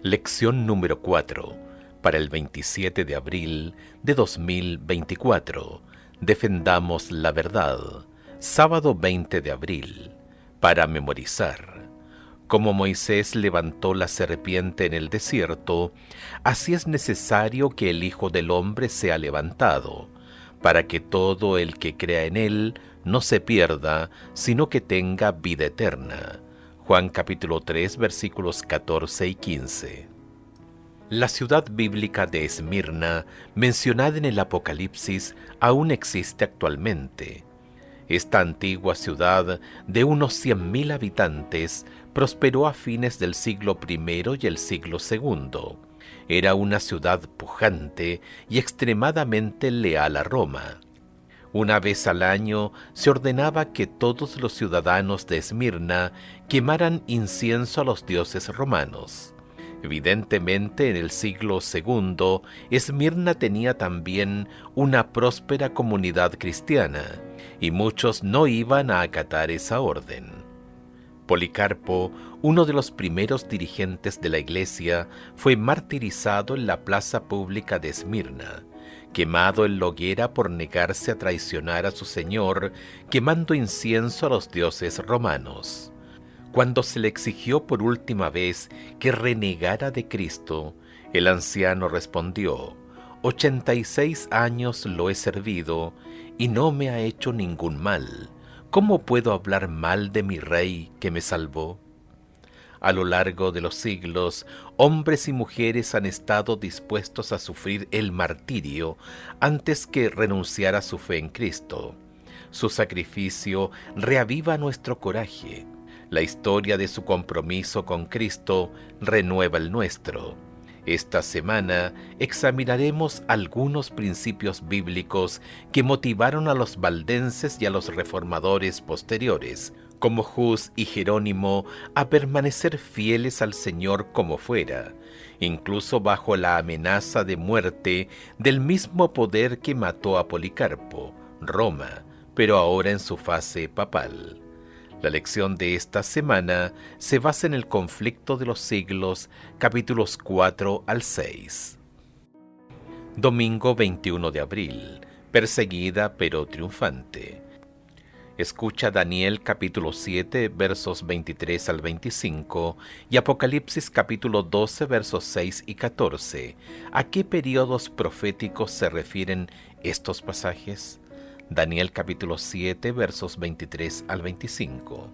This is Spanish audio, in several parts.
Lección número 4, para el 27 de abril de 2024. Defendamos la verdad. Sábado 20 de abril. Para memorizar. Como Moisés levantó la serpiente en el desierto, así es necesario que el Hijo del Hombre sea levantado, para que todo el que crea en él no se pierda, sino que tenga vida eterna. Juan capítulo 3, versículos 14 y 15. La ciudad bíblica de Esmirna, mencionada en el Apocalipsis, aún existe actualmente. Esta antigua ciudad, de unos 100.000 habitantes, prosperó a fines del siglo I y el siglo II. Era una ciudad pujante y extremadamente leal a Roma. Una vez al año se ordenaba que todos los ciudadanos de Esmirna quemaran incienso a los dioses romanos. Evidentemente, en el siglo II, Esmirna tenía también una próspera comunidad cristiana, y muchos no iban a acatar esa orden. Policarpo, uno de los primeros dirigentes de la Iglesia, fue martirizado en la plaza pública de Esmirna, quemado en la hoguera por negarse a traicionar a su señor, quemando incienso a los dioses romanos. Cuando se le exigió por última vez que renegara de Cristo, el anciano respondió: 86 años lo he servido y no me ha hecho ningún mal. ¿Cómo puedo hablar mal de mi rey que me salvó? A lo largo de los siglos, hombres y mujeres han estado dispuestos a sufrir el martirio antes que renunciar a su fe en Cristo. Su sacrificio reaviva nuestro coraje. La historia de su compromiso con Cristo renueva el nuestro. Esta semana examinaremos algunos principios bíblicos que motivaron a los valdenses y a los reformadores posteriores, como Hus y Jerónimo, a permanecer fieles al Señor como fuera, incluso bajo la amenaza de muerte del mismo poder que mató a Policarpo, Roma, pero ahora en su fase papal. La lección de esta semana se basa en el conflicto de los siglos, capítulos 4 al 6. Domingo 21 de abril. Perseguida pero triunfante. Escucha Daniel capítulo 7 versos 23 al 25 y Apocalipsis capítulo 12 versos 6 y 14. ¿A qué periodos proféticos se refieren estos pasajes? Daniel capítulo 7 versos 23 al 25.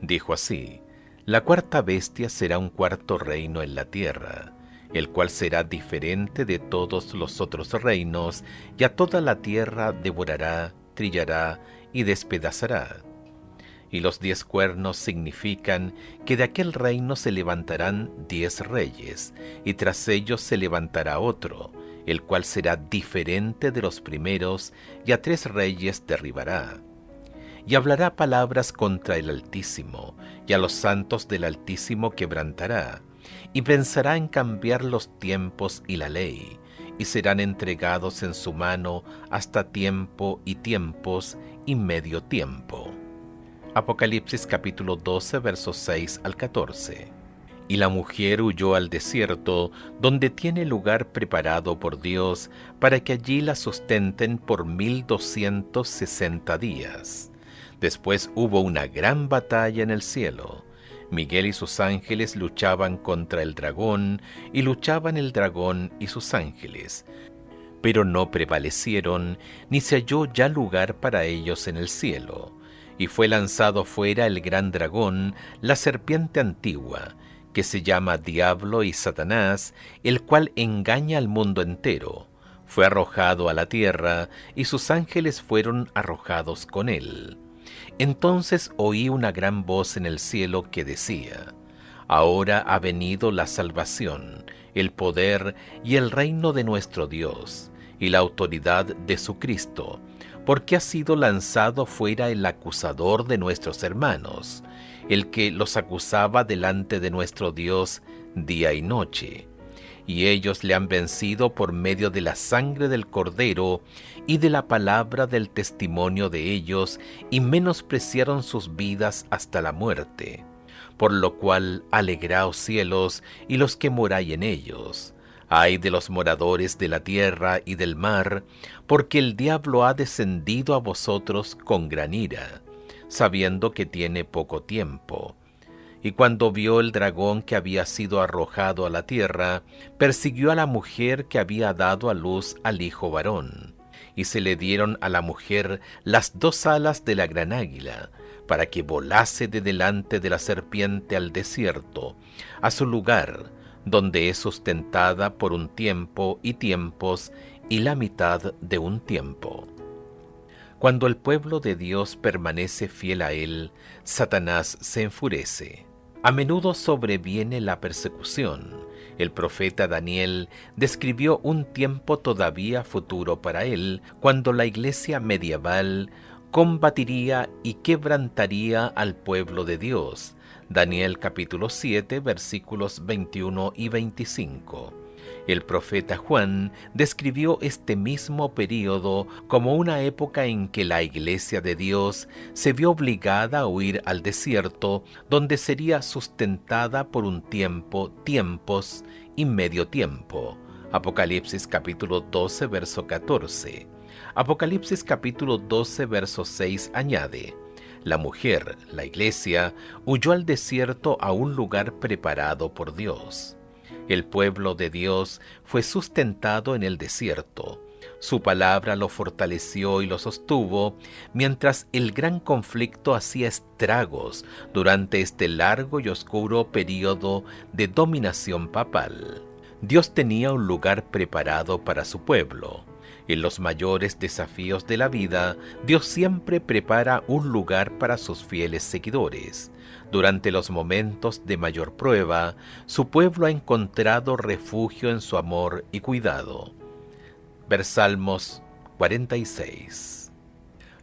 Dijo así: la cuarta bestia será un cuarto reino en la tierra, el cual será diferente de todos los otros reinos, y a toda la tierra devorará, trillará y despedazará. Y los 10 cuernos significan que de aquel reino se levantarán 10 reyes, y tras ellos se levantará otro, el cual será diferente de los primeros, y a 3 reyes derribará. Y hablará palabras contra el Altísimo, y a los santos del Altísimo quebrantará, y pensará en cambiar los tiempos y la ley, y serán entregados en su mano hasta tiempo y tiempos y medio tiempo. Apocalipsis capítulo 12 versos 6 al 14. Y la mujer huyó al desierto, donde tiene lugar preparado por Dios, para que allí la sustenten por 1260 días. Después hubo una gran batalla en el cielo. Miguel y sus ángeles luchaban contra el dragón, y luchaban el dragón y sus ángeles. Pero no prevalecieron, ni se halló ya lugar para ellos en el cielo. Y fue lanzado fuera el gran dragón, la serpiente antigua, que se llama Diablo y Satanás, el cual engaña al mundo entero. Fue arrojado a la tierra, y sus ángeles fueron arrojados con él. Entonces oí una gran voz en el cielo que decía: ahora ha venido la salvación, el poder y el reino de nuestro Dios, y la autoridad de su Cristo, porque ha sido lanzado fuera el acusador de nuestros hermanos, el que los acusaba delante de nuestro Dios día y noche. Y ellos le han vencido por medio de la sangre del Cordero y de la palabra del testimonio de ellos, y menospreciaron sus vidas hasta la muerte. por lo cual alegraos cielos y los que moráis en ellos. Ay de los moradores de la tierra y del mar, porque el diablo ha descendido a vosotros con gran ira, sabiendo que tiene poco tiempo. Y cuando vio el dragón que había sido arrojado a la tierra, persiguió a la mujer que había dado a luz al hijo varón. Y se le dieron a la mujer las 2 alas de la gran águila, para que volase de delante de la serpiente al desierto, a su lugar, donde es sustentada por un tiempo y tiempos y la mitad de un tiempo. Cuando el pueblo de Dios permanece fiel a él, Satanás se enfurece. A menudo sobreviene la persecución. El profeta Daniel describió un tiempo todavía futuro para él, cuando la iglesia medieval combatiría y quebrantaría al pueblo de Dios. Daniel capítulo 7, versículos 21 y 25. El profeta Juan describió este mismo período como una época en que la iglesia de Dios se vio obligada a huir al desierto, donde sería sustentada por un tiempo, tiempos y medio tiempo. Apocalipsis capítulo 12, verso 14. Apocalipsis capítulo 12, verso 6 añade: la mujer, la iglesia, huyó al desierto a un lugar preparado por Dios. El pueblo de Dios fue sustentado en el desierto. Su palabra lo fortaleció y lo sostuvo, mientras el gran conflicto hacía estragos durante este largo y oscuro período de dominación papal. Dios tenía un lugar preparado para su pueblo. En los mayores desafíos de la vida, Dios siempre prepara un lugar para sus fieles seguidores. Durante los momentos de mayor prueba, su pueblo ha encontrado refugio en su amor y cuidado. Salmos 46.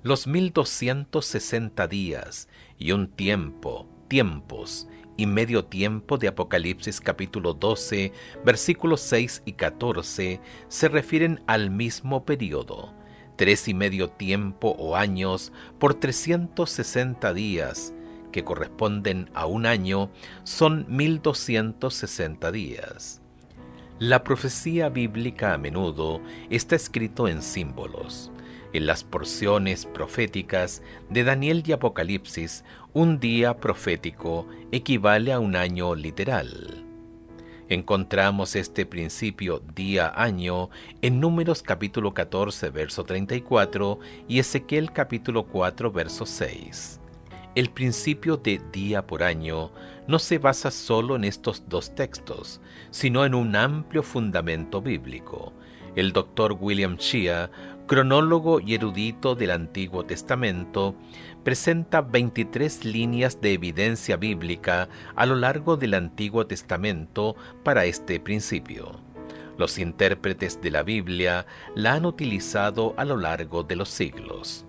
Los 1260 días y un tiempo, tiempos y medio tiempo de Apocalipsis capítulo 12, versículos 6 y 14 se refieren al mismo período. 3 y medio tiempo o años por 360 días, que corresponden a un año, son 1260 días. La profecía bíblica a menudo está escrito en símbolos. En las porciones proféticas de Daniel y Apocalipsis, un día profético equivale a un año literal. Encontramos este principio día-año en Números capítulo 14, verso 34 y Ezequiel capítulo 4, verso 6. El principio de día por año no se basa solo en estos 2 textos, sino en un amplio fundamento bíblico. El doctor William Shea, cronólogo y erudito del Antiguo Testamento, presenta 23 líneas de evidencia bíblica a lo largo del Antiguo Testamento para este principio. Los intérpretes de la Biblia la han utilizado a lo largo de los siglos.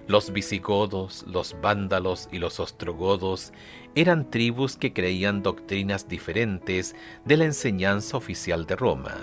Los visigodos, los vándalos y los ostrogodos eran tribus que creían doctrinas diferentes de la enseñanza oficial de Roma.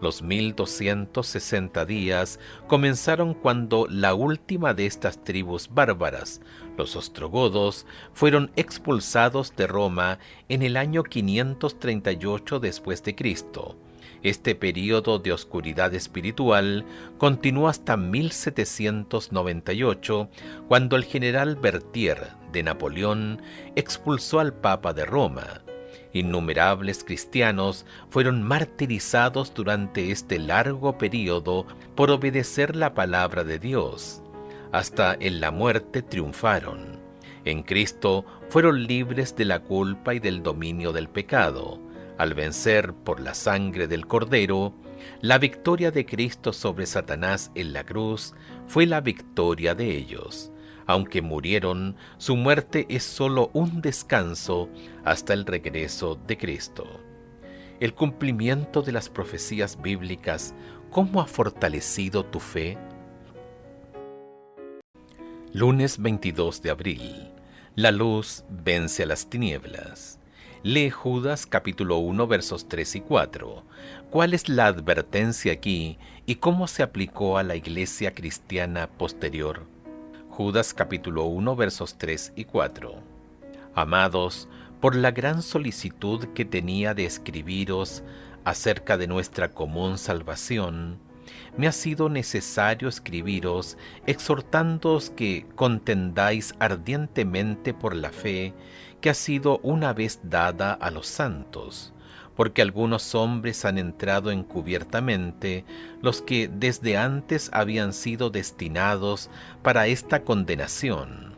Los 1260 días comenzaron cuando la última de estas tribus bárbaras, los ostrogodos, fueron expulsados de Roma en el año 538 después de Cristo. Este período de oscuridad espiritual continuó hasta 1798, cuando el general Berthier de Napoleón expulsó al Papa de Roma. Innumerables cristianos fueron martirizados durante este largo período por obedecer la palabra de Dios. Hasta en la muerte triunfaron. En Cristo fueron libres de la culpa y del dominio del pecado. Al vencer por la sangre del Cordero, la victoria de Cristo sobre Satanás en la cruz fue la victoria de ellos. Aunque murieron, su muerte es solo un descanso hasta el regreso de Cristo. El cumplimiento de las profecías bíblicas, ¿cómo ha fortalecido tu fe? Lunes 22 de abril. La luz vence a las tinieblas. Lee Judas capítulo 1 versos 3 y 4. ¿Cuál es la advertencia aquí y cómo se aplicó a la iglesia cristiana posterior? Judas capítulo 1 versos 3 y 4. Amados, por la gran solicitud que tenía de escribiros acerca de nuestra común salvación, me ha sido necesario escribiros exhortándoos que contendáis ardientemente por la fe que ha sido una vez dada a los santos, porque algunos hombres han entrado encubiertamente, los que desde antes habían sido destinados para esta condenación,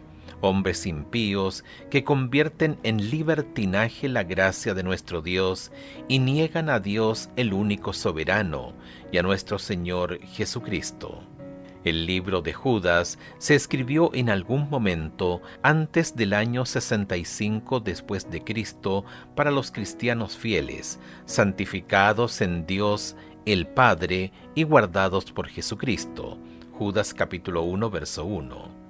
hombres impíos que convierten en libertinaje la gracia de nuestro Dios y niegan a Dios el único soberano y a nuestro Señor Jesucristo. El libro de Judas se escribió en algún momento antes del año 65 después de Cristo para los cristianos fieles, santificados en Dios el Padre y guardados por Jesucristo. Judas capítulo 1, verso 1.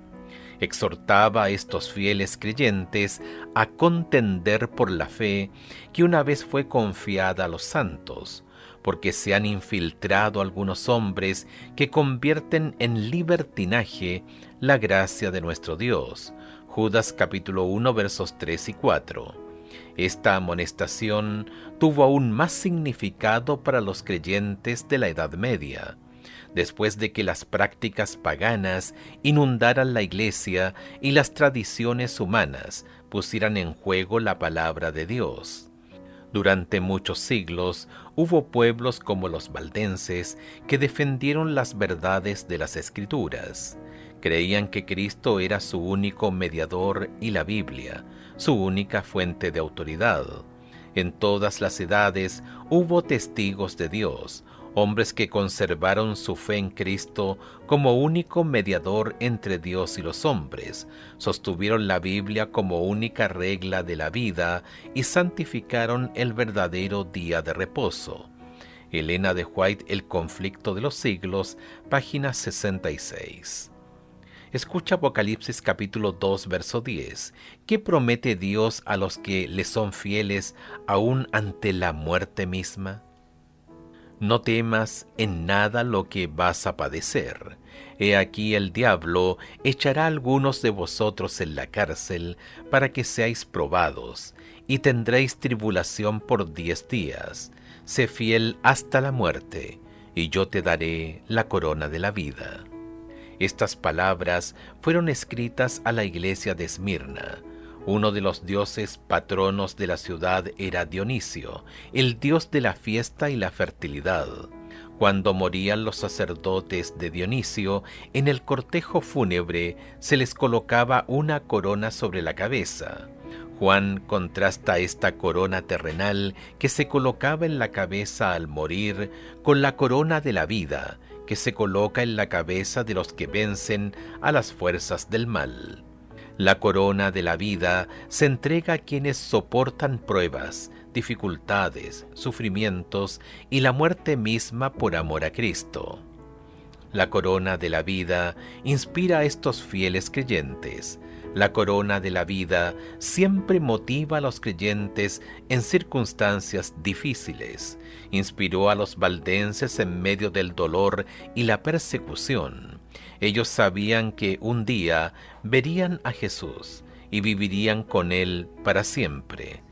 Exhortaba a estos fieles creyentes a contender por la fe que una vez fue confiada a los santos, porque se han infiltrado algunos hombres que convierten en libertinaje la gracia de nuestro Dios. Judas capítulo 1 versos 3 y 4. Esta amonestación tuvo aún más significado para los creyentes de la Edad Media, después de que las prácticas paganas inundaran la Iglesia y las tradiciones humanas pusieran en juego la palabra de Dios. Durante muchos siglos hubo pueblos como los valdenses que defendieron las verdades de las Escrituras. Creían que Cristo era su único mediador y la Biblia, su única fuente de autoridad. En todas las edades hubo testigos de Dios, hombres que conservaron su fe en Cristo como único mediador entre Dios y los hombres, sostuvieron la Biblia como única regla de la vida y santificaron el verdadero día de reposo. Elena de White, El conflicto de los siglos, página 66. Escucha Apocalipsis capítulo 2, verso 10. ¿Qué promete Dios a los que le son fieles aún ante la muerte misma? No temas en nada lo que vas a padecer. He aquí el diablo echará a algunos de vosotros en la cárcel para que seáis probados, y tendréis tribulación por 10 días. Sé fiel hasta la muerte, y yo te daré la corona de la vida. Estas palabras fueron escritas a la iglesia de Esmirna. Uno de los dioses patronos de la ciudad era Dionisio, el dios de la fiesta y la fertilidad. Cuando morían los sacerdotes de Dionisio, en el cortejo fúnebre se les colocaba una corona sobre la cabeza. Juan contrasta esta corona terrenal que se colocaba en la cabeza al morir con la corona de la vida que se coloca en la cabeza de los que vencen a las fuerzas del mal. La corona de la vida se entrega a quienes soportan pruebas, dificultades, sufrimientos y la muerte misma por amor a Cristo. La corona de la vida inspira a estos fieles creyentes. La corona de la vida siempre motiva a los creyentes en circunstancias difíciles. Inspiró a los valdenses en medio del dolor y la persecución. Ellos sabían que un día verían a Jesús y vivirían con Él para siempre.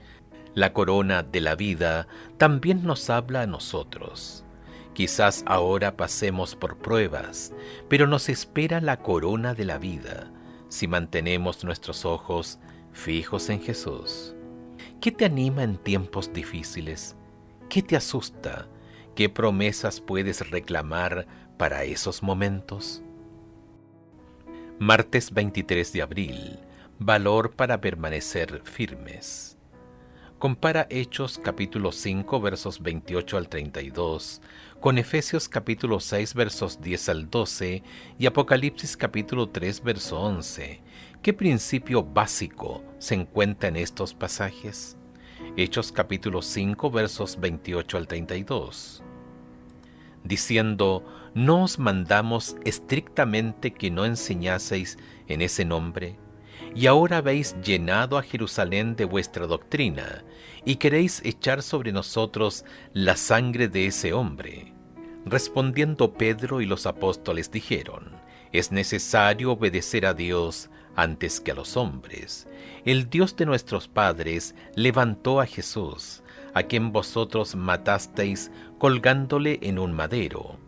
La corona de la vida también nos habla a nosotros. Quizás ahora pasemos por pruebas, pero nos espera la corona de la vida si mantenemos nuestros ojos fijos en Jesús. ¿Qué te anima en tiempos difíciles? ¿Qué te asusta? ¿Qué promesas puedes reclamar para esos momentos? Martes 23 de abril. Valor para permanecer firmes. Compara Hechos capítulo 5 versos 28 al 32 con Efesios capítulo 6 versos 10 al 12 y Apocalipsis capítulo 3 verso 11. ¿Qué principio básico se encuentra en estos pasajes? Hechos capítulo 5 versos 28 al 32. Diciendo, ¿no os mandamos estrictamente que no enseñaseis en ese nombre? Y ahora habéis llenado a Jerusalén de vuestra doctrina, y queréis echar sobre nosotros la sangre de ese hombre. Respondiendo Pedro y los apóstoles dijeron, es necesario obedecer a Dios antes que a los hombres. El Dios de nuestros padres levantó a Jesús, a quien vosotros matasteis colgándole en un madero.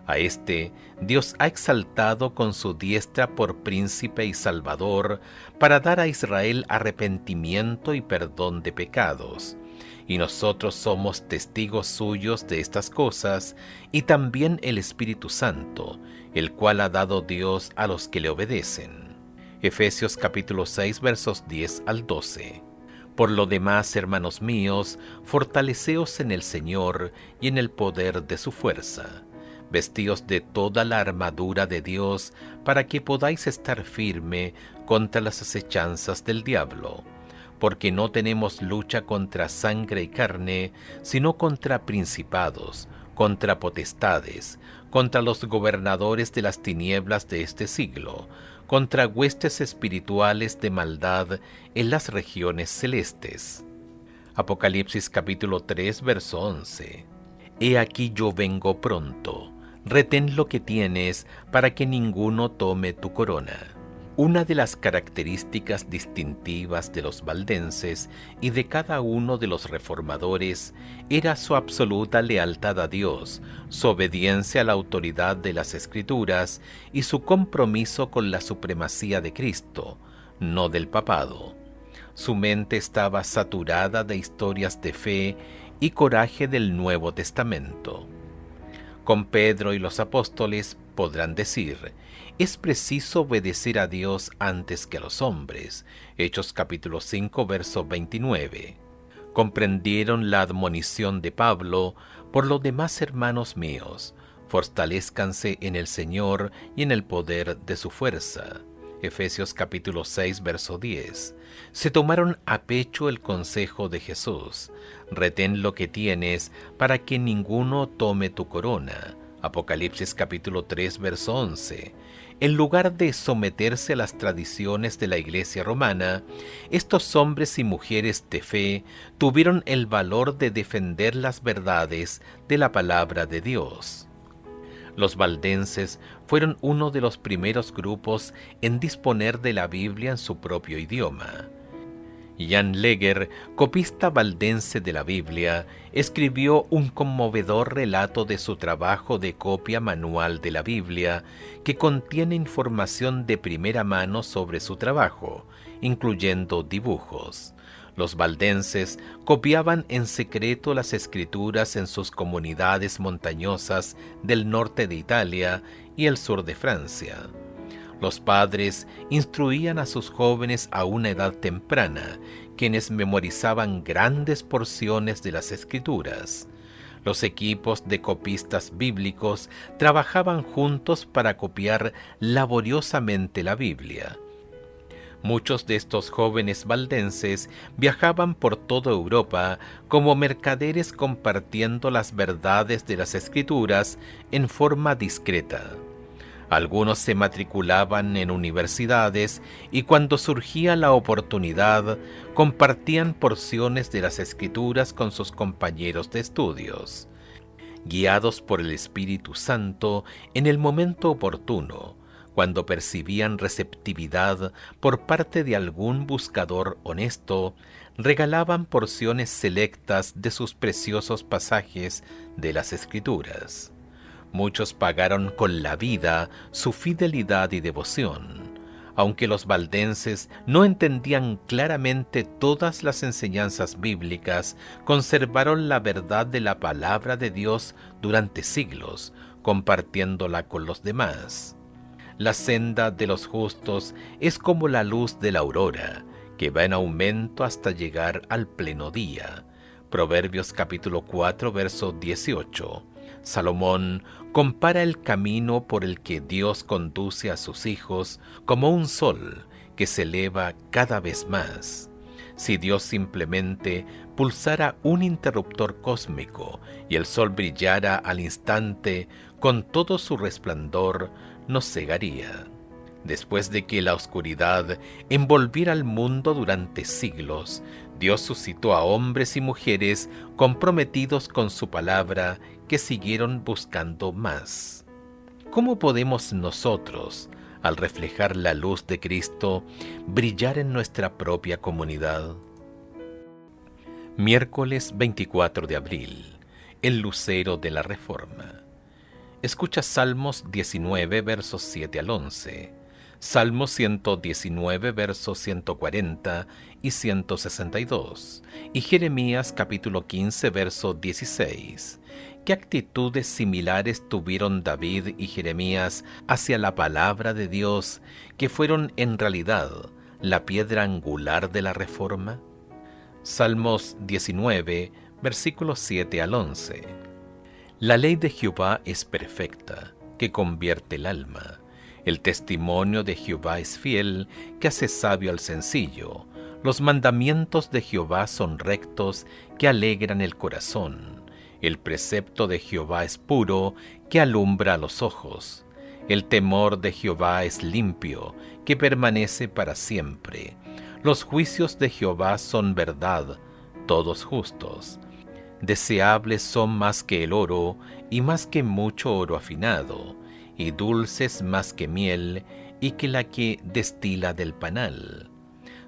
A este Dios ha exaltado con su diestra por príncipe y salvador, para dar a Israel arrepentimiento y perdón de pecados. Y nosotros somos testigos suyos de estas cosas, y también el Espíritu Santo, el cual ha dado Dios a los que le obedecen. Efesios capítulo 6 versos 10 al 12. Por lo demás, hermanos míos, fortaleceos en el Señor y en el poder de su fuerza. Vestíos de toda la armadura de Dios, para que podáis estar firme contra las acechanzas del diablo. Porque no tenemos lucha contra sangre y carne, sino contra principados, contra potestades, contra los gobernadores de las tinieblas de este siglo, contra huestes espirituales de maldad en las regiones celestes. Apocalipsis capítulo 3, verso 11. He aquí yo vengo pronto. Retén lo que tienes para que ninguno tome tu corona. Una de las características distintivas de los valdenses y de cada uno de los reformadores era su absoluta lealtad a Dios, su obediencia a la autoridad de las Escrituras y su compromiso con la supremacía de Cristo, no del papado. Su mente estaba saturada de historias de fe y coraje del Nuevo Testamento. Con Pedro y los apóstoles podrán decir: es preciso obedecer a Dios antes que a los hombres. Hechos capítulo 5, verso 29. Comprendieron la admonición de Pablo. Por lo demás, hermanos míos, fortalézcanse en el Señor y en el poder de su fuerza. Efesios capítulo 6, verso 10. Se tomaron a pecho el consejo de Jesús: retén lo que tienes para que ninguno tome tu corona. Apocalipsis capítulo 3, verso 11. En lugar de someterse a las tradiciones de la Iglesia romana, estos hombres y mujeres de fe tuvieron el valor de defender las verdades de la palabra de Dios. Los valdenses fueron uno de los primeros grupos en disponer de la Biblia en su propio idioma. Jan Leger, copista valdense de la Biblia, escribió un conmovedor relato de su trabajo de copia manual de la Biblia, que contiene información de primera mano sobre su trabajo, incluyendo dibujos. Los valdenses copiaban en secreto las escrituras en sus comunidades montañosas del norte de Italia y el sur de Francia. Los padres instruían a sus jóvenes a una edad temprana, quienes memorizaban grandes porciones de las Escrituras. Los equipos de copistas bíblicos trabajaban juntos para copiar laboriosamente la Biblia. Muchos de estos jóvenes valdenses viajaban por toda Europa como mercaderes compartiendo las verdades de las Escrituras en forma discreta. Algunos se matriculaban en universidades y cuando surgía la oportunidad compartían porciones de las Escrituras con sus compañeros de estudios. Guiados por el Espíritu Santo, en el momento oportuno, cuando percibían receptividad por parte de algún buscador honesto, regalaban porciones selectas de sus preciosos pasajes de las Escrituras. Muchos pagaron con la vida su fidelidad y devoción. Aunque los valdenses no entendían claramente todas las enseñanzas bíblicas, conservaron la verdad de la palabra de Dios durante siglos, compartiéndola con los demás. La senda de los justos es como la luz de la aurora, que va en aumento hasta llegar al pleno día. Proverbios capítulo 4, verso 18. Salomón compara el camino por el que Dios conduce a sus hijos como un sol que se eleva cada vez más. Si Dios simplemente pulsara un interruptor cósmico y el sol brillara al instante con todo su resplandor, nos cegaría. Después de que la oscuridad envolviera al mundo durante siglos, Dios suscitó a hombres y mujeres comprometidos con su palabra que siguieron buscando más. ¿Cómo podemos nosotros, al reflejar la luz de Cristo, brillar en nuestra propia comunidad? Miércoles 24 de abril, el lucero de la Reforma. Escucha Salmos 19, versos 7 al 11, Salmos 119, versos 140 y 162, y Jeremías capítulo 15, verso 16. ¿Qué actitudes similares tuvieron David y Jeremías hacia la palabra de Dios, que fueron en realidad la piedra angular de la Reforma? Salmos 19, versículos 7 al 11. La ley de Jehová es perfecta, que convierte el alma. El testimonio de Jehová es fiel, que hace sabio al sencillo. Los mandamientos de Jehová son rectos, que alegran el corazón. El precepto de Jehová es puro, que alumbra los ojos. El temor de Jehová es limpio, que permanece para siempre. Los juicios de Jehová son verdad, todos justos. Deseables son más que el oro, y más que mucho oro afinado, y dulces más que miel, y que la que destila del panal.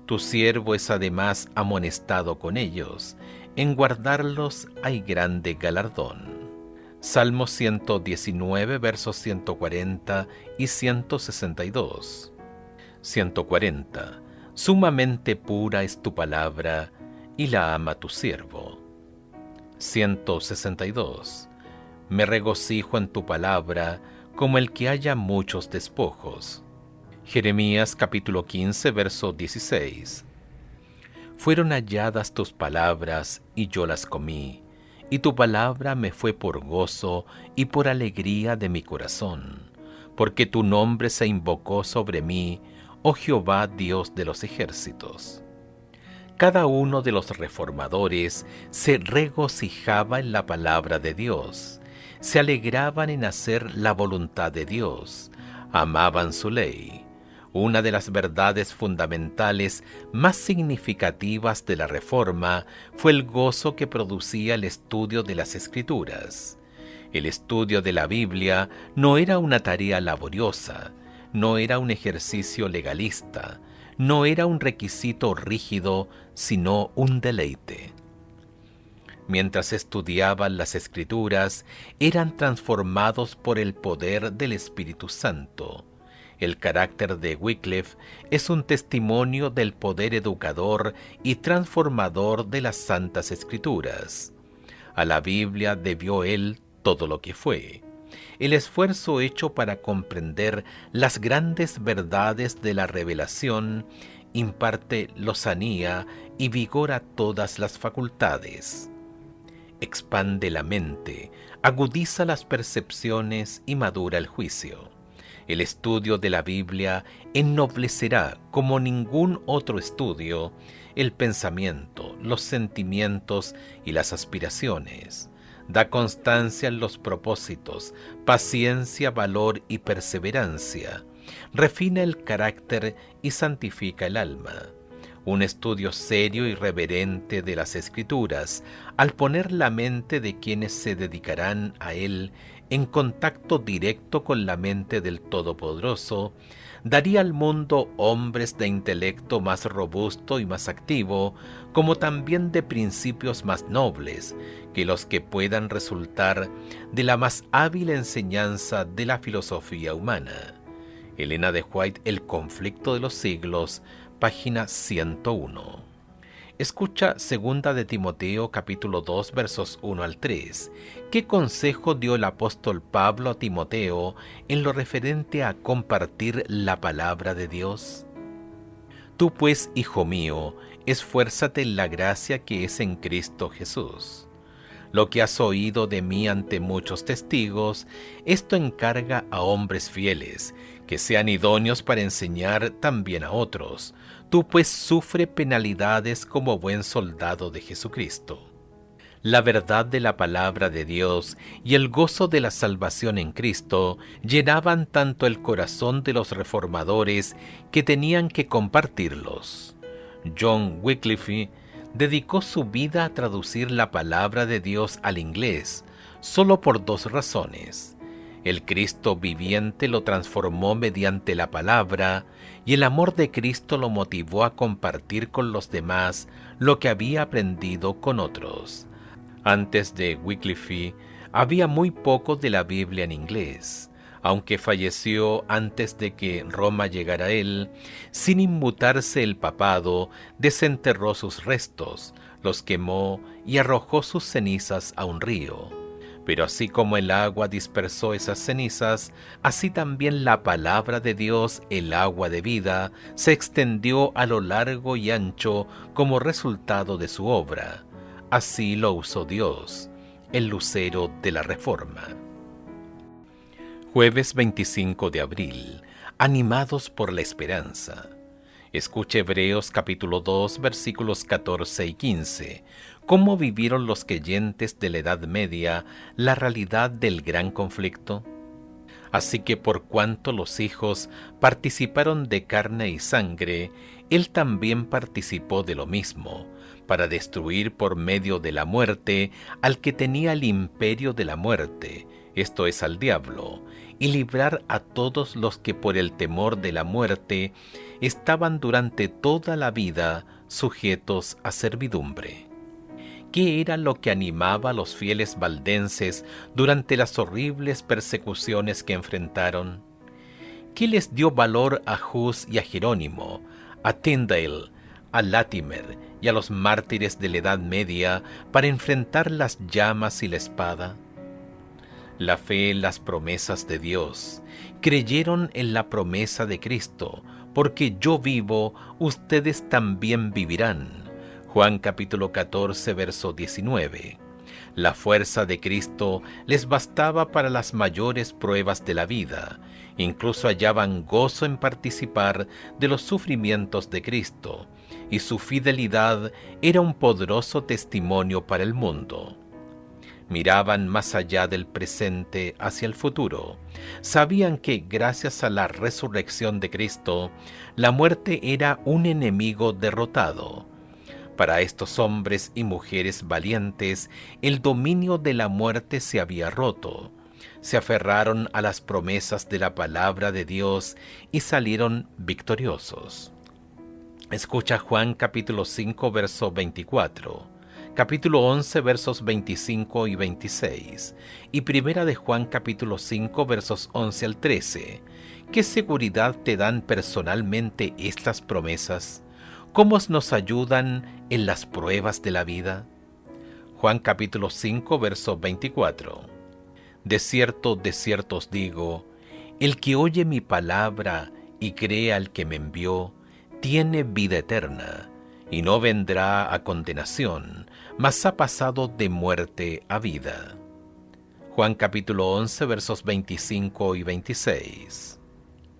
Tu siervo es además amonestado con ellos, en guardarlos hay grande galardón. Salmo 119, versos 140 y 162. 140. Sumamente pura es tu palabra, y la ama tu siervo. 162. Me regocijo en tu palabra, como el que haya muchos despojos. Jeremías capítulo 15, verso 16. Fueron halladas tus palabras, y yo las comí, y tu palabra me fue por gozo y por alegría de mi corazón, porque tu nombre se invocó sobre mí, oh Jehová Dios de los ejércitos. Cada uno de los reformadores se regocijaba en la palabra de Dios, se alegraban en hacer la voluntad de Dios, amaban su ley. Una de las verdades fundamentales más significativas de la Reforma fue el gozo que producía el estudio de las Escrituras. El estudio de la Biblia no era una tarea laboriosa, no era un ejercicio legalista, no era un requisito rígido, sino un deleite. Mientras estudiaban las Escrituras, eran transformados por el poder del Espíritu Santo. El carácter de Wycliffe es un testimonio del poder educador y transformador de las Santas Escrituras. A la Biblia debió él todo lo que fue. El esfuerzo hecho para comprender las grandes verdades de la revelación imparte lozanía y vigor a todas las facultades. Expande la mente, agudiza las percepciones y madura el juicio. El estudio de la Biblia ennoblecerá, como ningún otro estudio, el pensamiento, los sentimientos y las aspiraciones. Da constancia en los propósitos, paciencia, valor y perseverancia. Refina el carácter y santifica el alma. Un estudio serio y reverente de las Escrituras, al poner la mente de quienes se dedicarán a él en contacto directo con la mente del Todopoderoso, daría al mundo hombres de intelecto más robusto y más activo, como también de principios más nobles, que los que puedan resultar de la más hábil enseñanza de la filosofía humana. Elena de White, El conflicto de los siglos, página 101. Escucha 2 de Timoteo capítulo 2 versos 1 al 3. ¿Qué consejo dio el apóstol Pablo a Timoteo en lo referente a compartir la palabra de Dios? Tú pues, hijo mío, esfuérzate en la gracia que es en Cristo Jesús. Lo que has oído de mí ante muchos testigos, esto encarga a hombres fieles, que sean idóneos para enseñar también a otros. Tú pues sufre penalidades como buen soldado de Jesucristo. La verdad de la palabra de Dios y el gozo de la salvación en Cristo llenaban tanto el corazón de los reformadores que tenían que compartirlos. John Wycliffe dedicó su vida a traducir la palabra de Dios al inglés, solo por 2 razones. El Cristo viviente lo transformó mediante la palabra, y el amor de Cristo lo motivó a compartir con los demás lo que había aprendido con otros. Antes de Wycliffe, había muy poco de la Biblia en inglés. Aunque falleció antes de que Roma llegara a él, sin inmutarse el papado, desenterró sus restos, los quemó y arrojó sus cenizas a un río. Pero así como el agua dispersó esas cenizas, así también la palabra de Dios, el agua de vida, se extendió a lo largo y ancho como resultado de su obra. Así lo usó Dios, el lucero de la Reforma. Jueves 25 de abril. Animados por la esperanza. Escuche Hebreos capítulo 2, versículos 14 y 15. ¿Cómo vivieron los creyentes de la Edad Media la realidad del gran conflicto? Así que por cuanto los hijos participaron de carne y sangre, él también participó de lo mismo, para destruir por medio de la muerte al que tenía el imperio de la muerte, esto es al diablo, y librar a todos los que por el temor de la muerte estaban durante toda la vida sujetos a servidumbre. ¿Qué era lo que animaba a los fieles valdenses durante las horribles persecuciones que enfrentaron? ¿Qué les dio valor a Hus y a Jerónimo, a Tyndale, a Latimer y a los mártires de la Edad Media para enfrentar las llamas y la espada? La fe en las promesas de Dios. Creyeron en la promesa de Cristo, porque yo vivo, ustedes también vivirán. Juan capítulo 14, verso 19. La fuerza de Cristo les bastaba para las mayores pruebas de la vida. Incluso hallaban gozo en participar de los sufrimientos de Cristo, y su fidelidad era un poderoso testimonio para el mundo. Miraban más allá del presente hacia el futuro. Sabían que, gracias a la resurrección de Cristo, la muerte era un enemigo derrotado. Para estos hombres y mujeres valientes, el dominio de la muerte se había roto. Se aferraron a las promesas de la palabra de Dios y salieron victoriosos. Escucha Juan capítulo 5, verso 24. Capítulo 11, versos 25 y 26, y Primera de Juan, capítulo 5, versos 11 al 13. ¿Qué seguridad te dan personalmente estas promesas? ¿Cómo nos ayudan en las pruebas de la vida? Juan, capítulo 5, verso 24. De cierto os digo, el que oye mi palabra y cree al que me envió, tiene vida eterna, y no vendrá a condenación, mas ha pasado de muerte a vida. Juan capítulo 11, versos 25 y 26.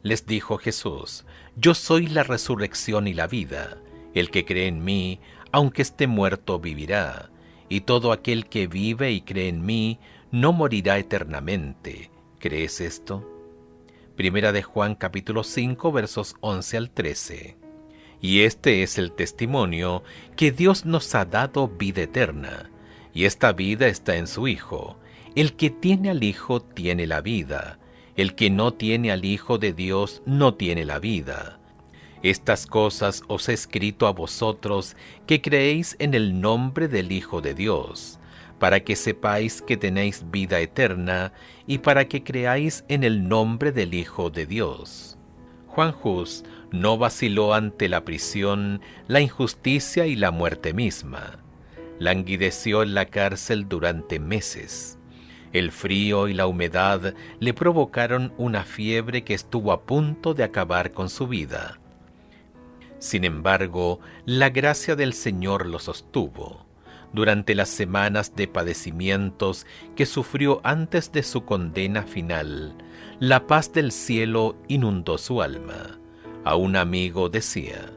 Les dijo Jesús, yo soy la resurrección y la vida. El que cree en mí, aunque esté muerto, vivirá. Y todo aquel que vive y cree en mí, no morirá eternamente. ¿Crees esto? Primera de Juan capítulo 5, versos 11 al 13. Y este es el testimonio, que Dios nos ha dado vida eterna, y esta vida está en su Hijo. El que tiene al Hijo tiene la vida, el que no tiene al Hijo de Dios no tiene la vida. Estas cosas os he escrito a vosotros que creéis en el nombre del Hijo de Dios, para que sepáis que tenéis vida eterna, y para que creáis en el nombre del Hijo de Dios. Juan Hus no vaciló ante la prisión, la injusticia y la muerte misma. Languideció en la cárcel durante meses. El frío y la humedad le provocaron una fiebre que estuvo a punto de acabar con su vida. Sin embargo, la gracia del Señor lo sostuvo. Durante las semanas de padecimientos que sufrió antes de su condena final, la paz del cielo inundó su alma. A un amigo decía,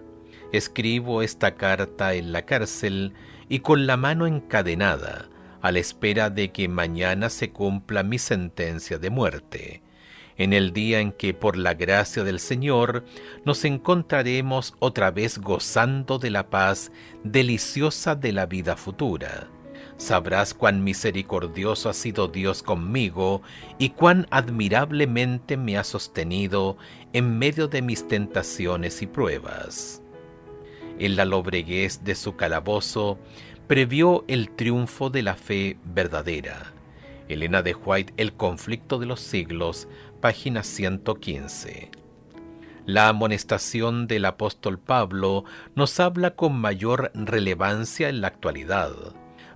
escribo esta carta en la cárcel y con la mano encadenada, a la espera de que mañana se cumpla mi sentencia de muerte, en el día en que por la gracia del Señor nos encontraremos otra vez gozando de la paz deliciosa de la vida futura. Sabrás cuán misericordioso ha sido Dios conmigo y cuán admirablemente me ha sostenido en medio de mis tentaciones y pruebas. En la lobreguez de su calabozo previó el triunfo de la fe verdadera. Elena de White, El conflicto de los siglos, página 115. La amonestación del apóstol Pablo nos habla con mayor relevancia en la actualidad.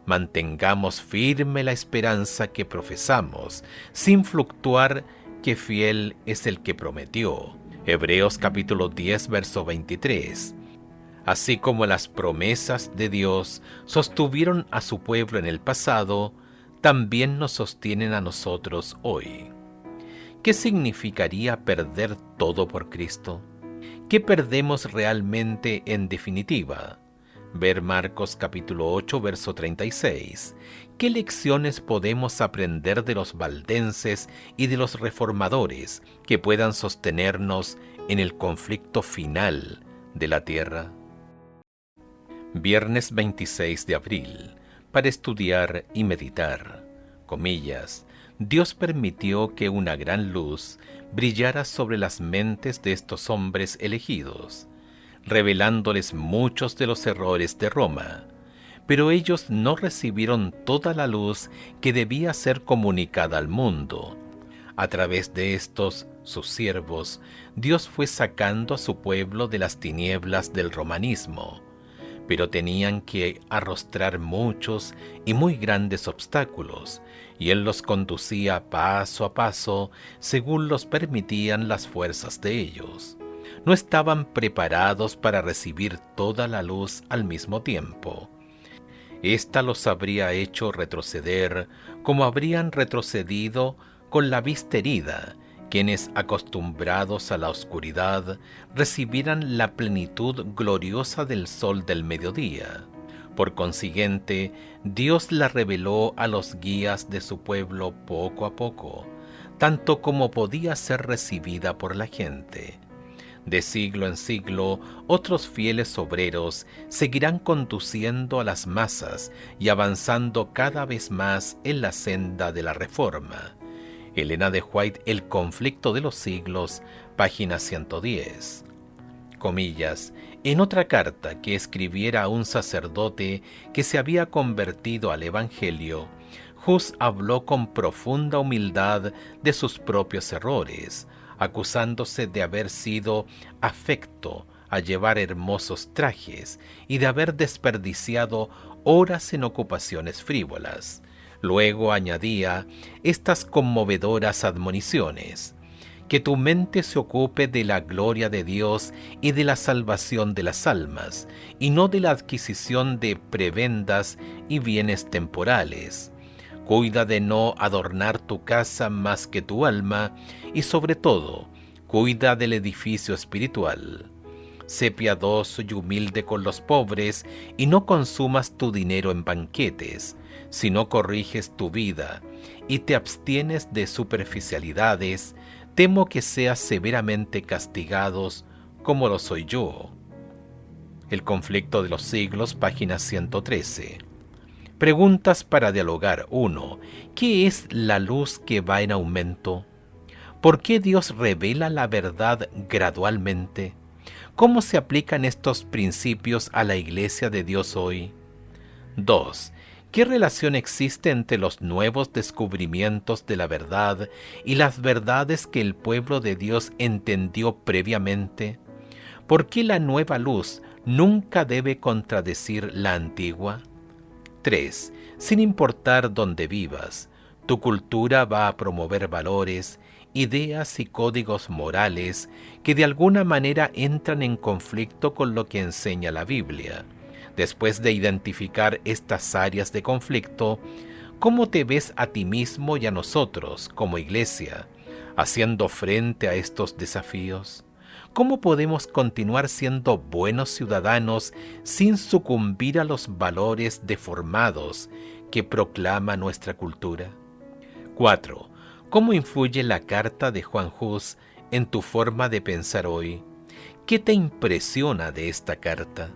Mantengamos firme la esperanza que profesamos, sin fluctuar, que fiel es el que prometió. Hebreos capítulo 10, verso 23. Así como las promesas de Dios sostuvieron a su pueblo en el pasado, también nos sostienen a nosotros hoy. ¿Qué significaría perder todo por Cristo? ¿Qué perdemos realmente en definitiva? Ver Marcos capítulo 8, verso 36. ¿Qué lecciones podemos aprender de los valdenses y de los reformadores que puedan sostenernos en el conflicto final de la tierra? Viernes 26 de abril, para estudiar y meditar. Comillas, Dios permitió que una gran luz brillara sobre las mentes de estos hombres elegidos, revelándoles muchos de los errores de Roma, pero ellos no recibieron toda la luz que debía ser comunicada al mundo. A través de estos, sus siervos, Dios fue sacando a su pueblo de las tinieblas del romanismo, pero tenían que arrostrar muchos y muy grandes obstáculos, y Él los conducía paso a paso según los permitían las fuerzas de ellos. No estaban preparados para recibir toda la luz al mismo tiempo. Esta los habría hecho retroceder como habrían retrocedido con la vista herida, quienes, acostumbrados a la oscuridad, recibieran la plenitud gloriosa del sol del mediodía. Por consiguiente, Dios la reveló a los guías de su pueblo poco a poco, tanto como podía ser recibida por la gente. De siglo en siglo, otros fieles obreros seguirán conduciendo a las masas y avanzando cada vez más en la senda de la reforma. Elena de White, El conflicto de los siglos, página 110. Comillas, en otra carta que escribiera a un sacerdote que se había convertido al Evangelio, Hus habló con profunda humildad de sus propios errores, acusándose de haber sido afecto a llevar hermosos trajes y de haber desperdiciado horas en ocupaciones frívolas. Luego añadía estas conmovedoras admoniciones: que tu mente se ocupe de la gloria de Dios y de la salvación de las almas, y no de la adquisición de prebendas y bienes temporales. Cuida de no adornar tu casa más que tu alma, y sobre todo, cuida del edificio espiritual. Sé piadoso y humilde con los pobres, y no consumas tu dinero en banquetes. Si no corriges tu vida y te abstienes de superficialidades, temo que seas severamente castigados como lo soy yo. El conflicto de los siglos, página 113. Preguntas para dialogar. 1. ¿Qué es la luz que va en aumento? ¿Por qué Dios revela la verdad gradualmente? ¿Cómo se aplican estos principios a la Iglesia de Dios hoy? 2. ¿Qué relación existe entre los nuevos descubrimientos de la verdad y las verdades que el pueblo de Dios entendió previamente? ¿Por qué la nueva luz nunca debe contradecir la antigua? 3. Sin importar dónde vivas, tu cultura va a promover valores, ideas y códigos morales que de alguna manera entran en conflicto con lo que enseña la Biblia. Después de identificar estas áreas de conflicto, ¿cómo te ves a ti mismo y a nosotros, como Iglesia, haciendo frente a estos desafíos? ¿Cómo podemos continuar siendo buenos ciudadanos sin sucumbir a los valores deformados que proclama nuestra cultura? 4. ¿Cómo influye la carta de Juan Hus en tu forma de pensar hoy? ¿Qué te impresiona de esta carta?